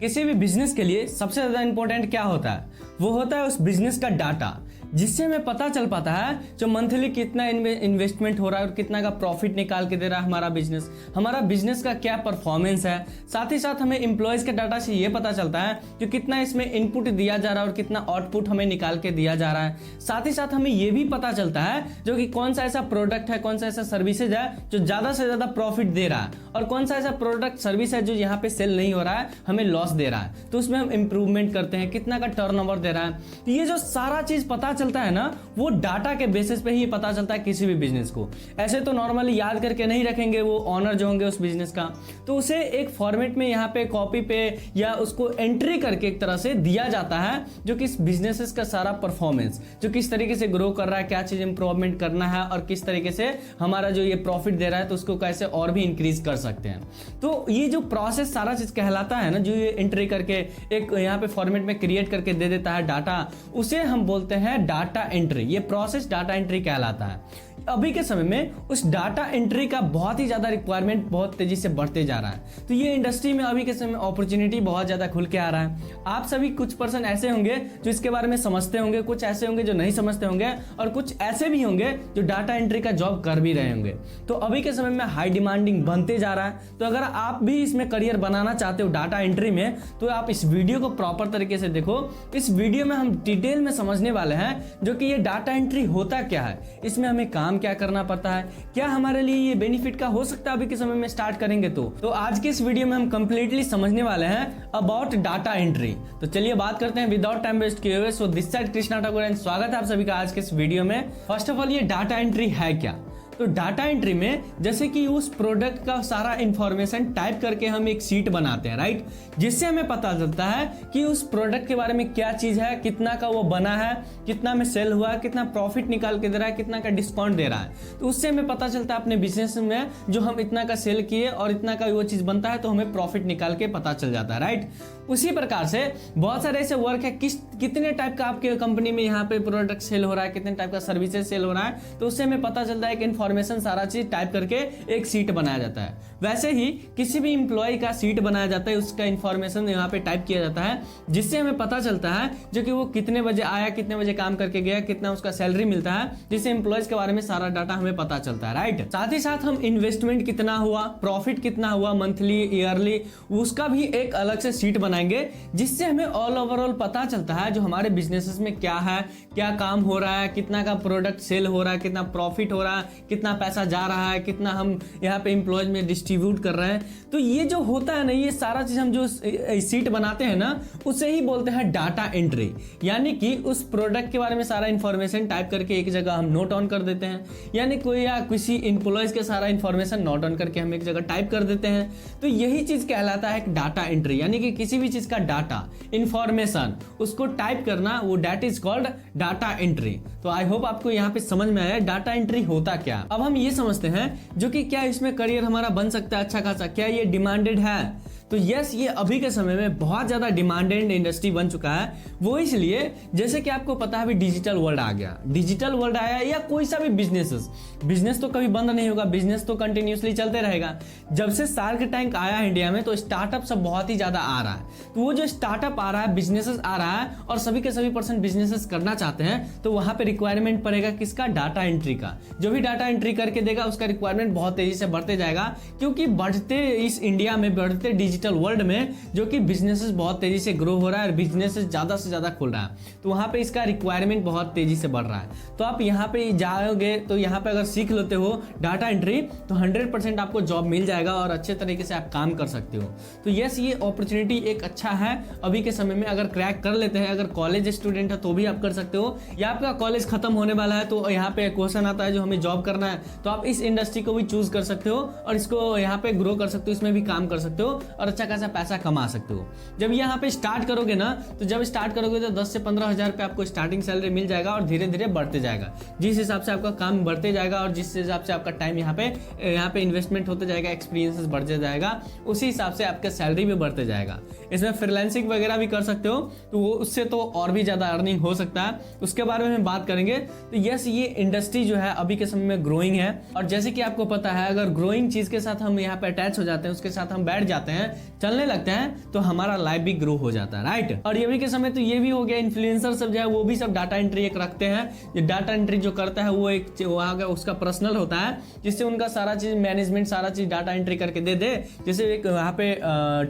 किसी भी बिजनेस के लिए सबसे ज्यादा इंपॉर्टेंट क्या होता है? वो होता है उस बिजनेस का डाटा, जिससे हमें पता चल पाता है जो मंथली कितना इन्वेस्टमेंट हो रहा है और कितना का प्रॉफिट निकाल के दे रहा है हमारा बिजनेस का क्या परफॉर्मेंस है। साथ ही साथ हमें एम्प्लॉयज के डाटा से ये पता चलता है कि कितना इसमें इनपुट दिया जा रहा है और कितना आउटपुट हमें निकाल के दिया जा रहा है। साथ ही साथ हमें ये भी पता चलता है जो कि कौन सा ऐसा प्रोडक्ट है, कौन सा ऐसा सर्विसेज है जो ज्यादा से ज्यादा प्रॉफिट दे रहा है और कौन सा ऐसा प्रोडक्ट सर्विस है जो यहाँ पे सेल नहीं हो रहा है, हमें लॉस दे रहा है। तो उसमें हम इंप्रूवमेंट करते हैं, कितना का टर्नओवर दे रहा है। तो ये जो सारा चीज पता चलता है ना, वो डाटा के बेसिस पे ही पता चलता है किसी भी बिजनेस को। ऐसे तो नॉर्मली याद करके नहीं रखेंगे वो ऑनर जो होंगे उस बिजनेस का, तो उसे एक फॉर्मेट में यहाँ पे कॉपी पे या उसको एंट्री करके एक तरह से दिया जाता है जो कि इस बिजनेसेस का सारा परफॉर्मेंस, जो किस तरीके से ग्रो कर रहा है, क्या चीज इंप्रूवमेंट करना है और किस तरीके से हमारा जो ये प्रॉफिट दे रहा है तो उसको कैसे और भी इंक्रीज कर सकते हैं। तो ये जो प्रोसेस सारा चीज कहलाता है ना, जो ये एंट्री करके एक यहाँ पे फॉर्मेट में क्रिएट करके दे देता है डाटा, उसे हम बोलते हैं डाटा एंट्री। ये प्रोसेस डाटा एंट्री कहलाता है। अभी के समय में उस डाटा एंट्री का बहुत ही ज्यादा रिक्वायरमेंट बहुत तेजी से बढ़ते जा रहा है। तो ये इंडस्ट्री में अभी के समय में अपॉर्चुनिटी बहुत ज्यादा खुल के आ रहा है। आप सभी कुछ पर्सन ऐसे होंगे जो इसके बारे में समझते होंगे, कुछ ऐसे होंगे जो नहीं समझते होंगे और कुछ ऐसे भी होंगे जो डाटा एंट्री का जॉब कर भी रहे होंगे। तो अभी के समय में हाई डिमांडिंग बनते जा रहा है। तो अगर आप भी इसमें करियर बनाना चाहते हो डाटा एंट्री में, तो आप इस वीडियो को प्रॉपर तरीके से देखो। इस वीडियो में हम डिटेल में समझने वाले हैं जो कि ये डाटा एंट्री होता क्या है, इसमें हमें काम क्या करना पड़ता है, क्या हमारे लिए ये बेनिफिट का हो सकता है अभी के समय में स्टार्ट करेंगे। तो आज के इस वीडियो में हम कंप्लीटली समझने वाले हैं अबाउट डाटा एंट्री। तो चलिए बात करते हैं विदाउट टाइम वेस्ट किए हुए। So this side Krishna Thakur and स्वागत है आप सभी का आज के इस वीडियो में। फर्स्ट ऑफ ऑल, ये डाटा एंट्री है क्या? तो डाटा एंट्री में जैसे कि उस प्रोडक्ट का सारा इंफॉर्मेशन टाइप करके हम एक शीट बनाते हैं, राइट, जिससे हमें पता चलता है कि उस प्रोडक्ट के बारे में क्या चीज है, कितना का वो बना है, कितना में सेल हुआ है, कितना प्रॉफिट निकाल के दे रहा है, कितना का डिस्काउंट दे रहा है। तो उससे हमें पता चलता है अपने बिजनेस में जो हम इतना का सेल किए और इतना का वो चीज बनता है तो हमें प्रॉफिट निकाल के पता चल जाता है, राइट। उसी प्रकार से बहुत सारे ऐसे वर्क है, कितने टाइप का आपके कंपनी में यहाँ पे प्रोडक्ट सेल हो रहा है, कितने टाइप का सर्विसेज सेल हो रहा है, तो उससे हमें पता चलता है कि इन्फॉर्मेशन सारा चीज टाइप करके एक सीट बनाया जाता है। वैसे ही किसी भी इंप्लॉय का सीट बनाया जाता है, उसका इन्फॉर्मेशन यहाँ पे टाइप किया जाता है, जिससे हमें पता चलता है जो कि वो कितने बजे आया, कितने बजे काम करके गया, कितना उसका सैलरी मिलता है, जिससे इंप्लॉयज के बारे में सारा डाटा हमें पता चलता है, राइट। साथ ही साथ हम इन्वेस्टमेंट कितना हुआ, प्रॉफिट कितना हुआ मंथली, ईयरली, उसका भी एक अलग से सीट बनाएंगे, जिससे हमें ऑल ओवरऑल पता चलता है जो हमारे बिजनेसेस में क्या है, क्या काम हो रहा है, कितना का प्रोडक्ट सेल हो रहा है, कितना प्रॉफिट हो रहा है, कितना पैसा जा रहा है, कितना हम यहाँ पे एम्प्लॉयज में डिस्ट्रीब्यूट कर रहे हैं। तो ये जो होता है ना, ये सारा चीज हम जो सीट बनाते हैं ना, उसे ही बोलते हैं डाटा एंट्री। यानी कि उस प्रोडक्ट के बारे में सारा इंफॉर्मेशन टाइप करके एक जगह हम नोट ऑन कर देते हैं, यानी कोई या किसी एम्प्लॉयज के सारा इंफॉर्मेशन नोट ऑन करके हम एक जगह टाइप कर देते हैं। तो यही चीज कहलाता है डाटा एंट्री, यानी कि किसी भी चीज का डाटा इंफॉर्मेशन उसको टाइप करना, वो that is called data entry. तो आई होप आपको यहाँ पे समझ में आया डाटा एंट्री होता क्या। अब हम ये समझते हैं जो कि क्या इसमें करियर हमारा बन सकता है अच्छा खासा, क्या ये डिमांडेड है? तो यस, ये अभी के समय में बहुत ज्यादा डिमांडेड इंडस्ट्री बन चुका है। वो इसलिए जैसे कि आपको पता है अभी डिजिटल वर्ल्ड आ गया, डिजिटल वर्ल्ड आया या कोई सा भी बिजनेस तो कभी बंद नहीं होगा, बिजनेस तो कंटिन्यूसली चलते रहेगा। जब से शार्क टैंक आया इंडिया में तो स्टार्टअप सब बहुत ही ज्यादा आ रहा है। तो वो जो स्टार्टअप आ रहा है, बिजनेसेस आ रहा है और सभी के सभी पर्सन बिजनेसेस करना चाहते हैं, तो वहां पे रिक्वायरमेंट पड़ेगा किसका? डाटा एंट्री का। जो भी डाटा एंट्री करके देगा उसका रिक्वायरमेंट बहुत तेजी से बढ़ते जाएगा, क्योंकि बढ़ते इस इंडिया में बढ़ते डिजिटल वर्ल्ड में जो कि बिजनेसेस बहुत तेजी से ग्रो हो रहा है और बिजनेसेस ज्यादा से ज्यादा खुल रहा है, तो वहां पे इसका रिक्वायरमेंट बहुत तेजी से बढ़ रहा है। तो आप यहाँ पे जाओगे तो यहाँ पे अगर सीख लेते हो डाटा एंट्री तो 100% आपको जॉब मिल जाएगा और अच्छे तरीके से आप काम कर सकते हो। तो यस, ये अपॉर्चुनिटी एक अच्छा है अभी के समय में। अगर क्रैक कर लेते हैं, अगर कॉलेज स्टूडेंट है तो भी आप कर सकते हो, या आपका कॉलेज खत्म होने वाला है तो यहाँ पे क्वेश्चन आता है जो हमें जॉब करना है, तो आप इस इंडस्ट्री को भी चूज कर सकते हो और इसको यहाँ पे ग्रो कर सकते हो, इसमें भी काम कर सकते हो और अच्छा खासा पैसा कमा सकते हो। जब यहाँ पे स्टार्ट करोगे ना, तो जब स्टार्ट करोगे तो 10 से 15 हजार पे आपको स्टार्टिंग सैलरी मिल जाएगा और धीरे धीरे बढ़ते जाएगा। जिस हिसाब से आपका काम बढ़ते जाएगा और जिस हिसाब से आपका टाइम यहाँ पे इन्वेस्टमेंट होते जाएगा, एक्सपीरियंसेस बढ़ते जाएगा, उसी हिसाब से आपका सैलरी भी बढ़ते जाएगा। इसमें फ्रीलांसिंग वगैरह भी कर सकते हो, तो वो उससे तो और भी ज्यादा अर्निंग हो सकता है, उसके बारे में हम बात करेंगे। तो यस, ये इंडस्ट्री जो है अभी के समय में ग्रोइंग है और जैसे कि आपको पता है अगर ग्रोइंग चीज के साथ हम यहाँ पे अटैच हो जाते हैं, उसके साथ हम बैठ जाते हैं, चलने लगते हैं तो हमारा लाइफ भी ग्रो हो जाता है, राइट। और अभी के समय तो ये भी हो गया, इन्फ्लुएंसर सब जो है वो भी सब डाटा एंट्री एक रखते हैं। ये डाटा एंट्री जो करता है वो एक वहाँ का उसका पर्सनल होता है, जिससे उनका सारा चीज मैनेजमेंट सारा चीज डाटा एंट्री करके दे दे, जैसे एक वहाँ पे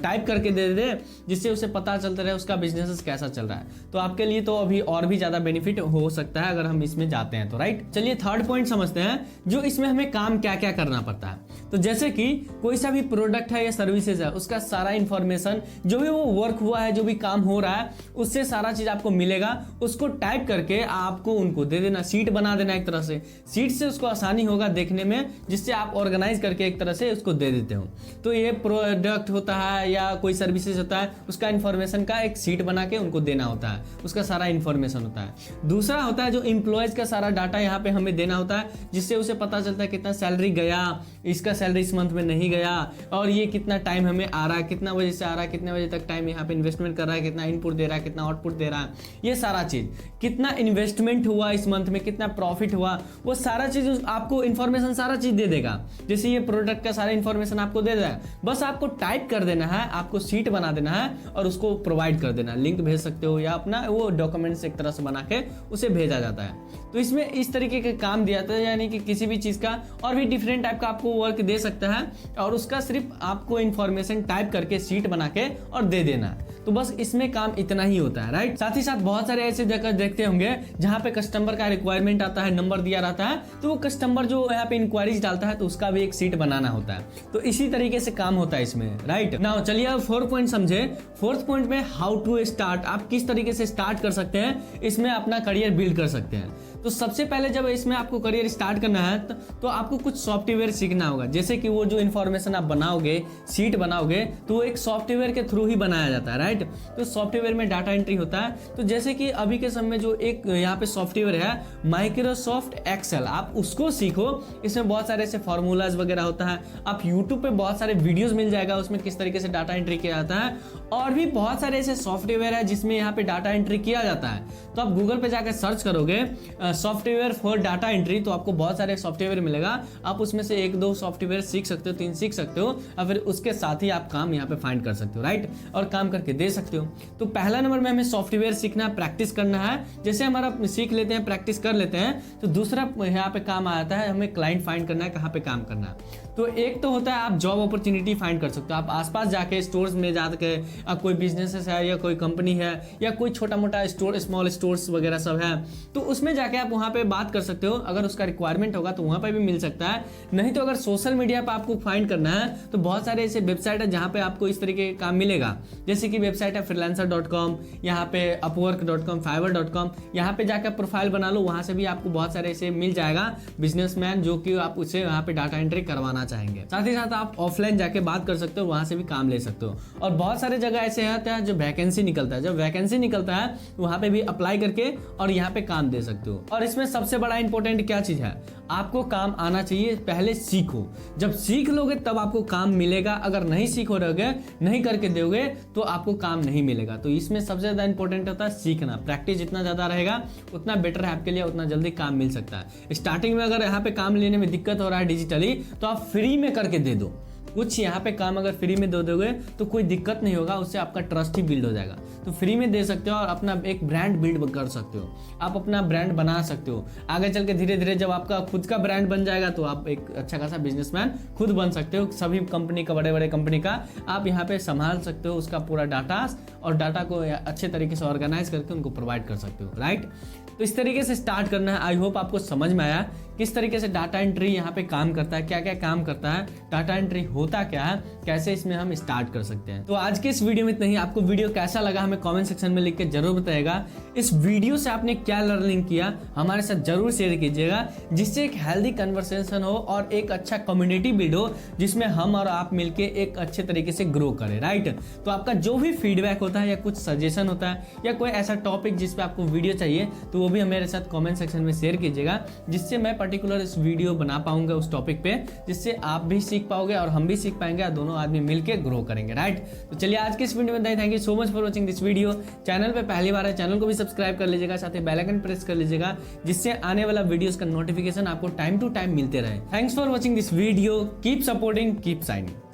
टाइप करके दे दे, जिससे उसे पता चलता रहे उसका बिजनेस कैसा चल रहा है। तो आपके लिए तो अभी और भी ज्यादा बेनिफिट हो सकता है अगर हम इसमें जाते हैं तो, राइट। चलिए थर्ड पॉइंट समझते हैं, जो इसमें हमें काम क्या क्या करना पड़ता है। तो जैसे कि कोई सा भी प्रोडक्ट है या सर्विसेज है, उसका सारा इंफॉर्मेशन जो भी वो वर्क हुआ है, जो भी काम हो रहा है, उससे सारा चीज आपको मिलेगा। उसको टाइप करके आपको उनको दे देना, सीट बना देना एक तरह से। सीट से उसको आसानी होगा देखने में, जिससे आप ऑर्गेनाइज करके एक तरह से उसको दे देते हो। तो ये प्रोडक्ट होता है या कोई सर्विसेज होता है, उसका इंफॉर्मेशन का एक सीट बना के उनको देना होता है, उसका सारा इंफॉर्मेशन होता है। दूसरा होता है जो एम्प्लॉयज का सारा डाटा यहाँ पे हमें देना होता है, जिससे उसे पता चलता है कितना सैलरी गया, इसका सैलरी इस मंथ में नहीं गया, और ये कितना टाइम हमें आ रहा है, कितना बजे से आ रहा है, कितने बजे तक टाइम यहाँ पे इन्वेस्टमेंट कर रहा है, कितना इनपुट दे रहा है, कितना आउटपुट दे रहा है, ये सारा चीज, कितना इन्वेस्टमेंट हुआ इस मंथ में, कितना प्रॉफिट हुआ, वो सारा चीज आपको इन्फॉर्मेशन सारा चीज दे देगा। जैसे ये प्रोडक्ट का सारा इन्फॉर्मेशन आपको दे देगा, बस आपको टाइप कर देना है, आपको सीट बना देना है और उसको प्रोवाइड कर देना। लिंक भेज सकते हो या अपना वो डॉक्यूमेंट्स एक तरह से बना के उसे भेजा जाता है। तो इसमें इस तरीके का काम दिया था, यानी कि किसी भी चीज का और भी डिफरेंट टाइप का आपको वर्क दे सकता है, और उसका सिर्फ आपको इन्फॉर्मेशन टाइप करके सीट बना के और दे देना है। तो बस इसमें काम इतना ही होता है, राइट। साथ ही साथ बहुत सारे ऐसे जगह देखते होंगे जहां पे कस्टमर का रिक्वायरमेंट आता है, नंबर दिया रहता है, तो वो कस्टमर जो यहाँ पे इंक्वायरीज डालता है तो उसका भी एक सीट बनाना होता है। तो इसी तरीके से काम होता है इसमें, राइट। नाउ चलिए अब फोर्थ पॉइंट समझे। फोर्थ पॉइंट में हाउ टू स्टार्ट, आप किस तरीके से स्टार्ट कर सकते हैं, इसमें अपना करियर बिल्ड कर सकते हैं। तो सबसे पहले जब इसमें आपको करियर स्टार्ट करना है तो आपको कुछ सॉफ्टवेयर सीखना होगा। जैसे कि वो जो इन्फॉर्मेशन आप बनाओगे, सीट बनाओगे, तो वो एक सॉफ्टवेयर के थ्रू ही बनाया जाता है, राइट। तो सॉफ्टवेयर में डाटा एंट्री होता है। तो जैसे कि अभी के समय जो एक यहाँ पे सॉफ्टवेयर है माइक्रोसॉफ्ट एक्सेल, आप उसको सीखो। इसमें बहुत सारे ऐसे फॉर्मूलाज वगैरह होता है, आप यूट्यूब पे बहुत सारे वीडियोस मिल जाएगा उसमें किस तरीके से डाटा एंट्री किया जाता है। और भी बहुत सारे ऐसे सॉफ्टवेयर है जिसमें यहाँ पे डाटा एंट्री किया जाता है। तो आप गूगल पे जाकर सर्च करोगे सॉफ्टवेयर फॉर डाटा एंट्री, तो आपको बहुत सारे सॉफ्टवेयर मिलेगा। आप उसमें से एक दो सॉफ्टवेयर सीख सकते हो, 3 सीख सकते हो, और फिर उसके साथ ही आप काम यहाँ पे फाइंड कर सकते हो, राइट, और काम करके दे सकते हो। तो पहला नंबर में हमें सॉफ्टवेयर सीखना, प्रैक्टिस करना है। जैसे हमारा सीख लेते हैं, प्रैक्टिस कर लेते हैं, तो दूसरा यहाँ पे काम आता है, हमें क्लाइंट फाइंड करना है, कहाँ पे काम करना है। तो एक तो होता है आप जॉब अपॉर्चुनिटी फाइंड कर सकते हो। आप आसपास जाके स्टोर्स में जाके, आप कोई बिजनेस है या कोई कंपनी है या कोई छोटा मोटा स्टोर, स्मॉल स्टोर्स वगैरह सब है, तो उसमें जाके आप वहाँ पे बात कर सकते हो। अगर उसका रिक्वायरमेंट होगा तो वहाँ पे भी मिल सकता है। नहीं तो अगर सोशल मीडिया पर आपको फाइंड करना है तो बहुत सारे ऐसे वेबसाइट है जहाँ पे आपको इस तरीके का काम मिलेगा। जैसे कि वेबसाइट है freelancer.com, यहाँ पे upwork.com, fiverr.com, यहाँ पे जाकर प्रोफाइल बना लो, वहाँ से भी आपको बहुत सारे ऐसे मिल जाएगा बिजनेसमैन जो कि आप उससे वहाँ पे डाटा एंट्री करवाना चाहेंगे। साथ ही साथ आप ऑफलाइन जाके बात कर सकते हो, वहाँ से भी काम ले सकते हो। और बहुत सारे जगह ऐसे होता है जो वैकेंसी निकलता है, जब वैकेंसी निकलता है वहाँ पे भी अप्लाई करके और यहाँ पे काम दे सकते हो। और इसमें सबसे बड़ा इंपॉर्टेंट क्या चीज है, आपको काम आना चाहिए, पहले सीखो। जब सीख लोगे तब आपको काम मिलेगा। अगर नहीं सीखो रहोगे, नहीं करके दोगे तो आपको काम नहीं मिलेगा। तो इसमें सबसे ज्यादा इंपॉर्टेंट होता है सीखना। प्रैक्टिस जितना ज्यादा रहेगा उतना बेटर है आपके लिए, उतना जल्दी काम मिल सकता है। स्टार्टिंग में अगर यहाँ पे काम लेने में दिक्कत हो रहा है डिजिटली, तो आप फ्री में करके दे दो। कुछ यहाँ पे काम अगर फ्री में दे दोगे तो कोई दिक्कत नहीं होगा, उससे आपका ट्रस्ट ही बिल्ड हो जाएगा। तो फ्री में दे सकते हो और अपना एक ब्रांड बिल्ड कर सकते हो, आप अपना ब्रांड बना सकते हो। आगे चल के धीरे धीरे जब आपका खुद का ब्रांड बन जाएगा तो आप एक अच्छा खासा बिजनेसमैन खुद बन सकते हो। सभी कंपनी का, बड़े बड़े कंपनी का आप यहाँ पे संभाल सकते हो, उसका पूरा डाटा, और डाटा को अच्छे तरीके से ऑर्गेनाइज करके उनको प्रोवाइड कर सकते हो, राइट। तो इस तरीके से स्टार्ट करना है। आई होप आपको समझ में आया किस तरीके से डाटा एंट्री यहाँ पे काम करता है, क्या क्या काम करता है, डाटा एंट्री होता क्या है, कैसे इसमें हम स्टार्ट कर सकते हैं। तो आज के इस वीडियो में इतना ही। आपको वीडियो कैसा लगा हमें कमेंट सेक्शन में लिख के जरूर बताइएगा। इस वीडियो से आपने क्या लर्निंग किया हमारे साथ जरूर शेयर कीजिएगा, जिससे एक हेल्दी कन्वर्सेशन हो और एक अच्छा कम्युनिटी बिल्ड हो, जिसमें हम और आप मिलके एक अच्छे तरीके से ग्रो करें, राइट। तो आपका जो भी फीडबैक होता है या कुछ सजेशन होता है या कोई ऐसा टॉपिक जिस पे आपको वीडियो चाहिए, तो वो भी मेरे साथ कमेंट सेक्शन में शेयर कीजिएगा, जिससे मैं पर्टिकुलर इस वीडियो बना पाऊंगा उस टॉपिक पे, जिससे आप भी सीख पाओगे और हम भी सीख पाएंगे, दोनों आदमी मिलके ग्रो करेंगे, राइट। तो चलिए आज के इस वीडियो में thank you so much for watching this video. Channel पे पहली बार है, चैनल को भी सब्सक्राइब कर लीजिएगा, साथ ही बेल आइकन प्रेस कर लीजिएगा, जिससे आने वाला वीडियोस का नोटिफिकेशन आपको टाइम टू टाइम मिलते रहे। Thanks for watching this video, keep supporting, keep signing.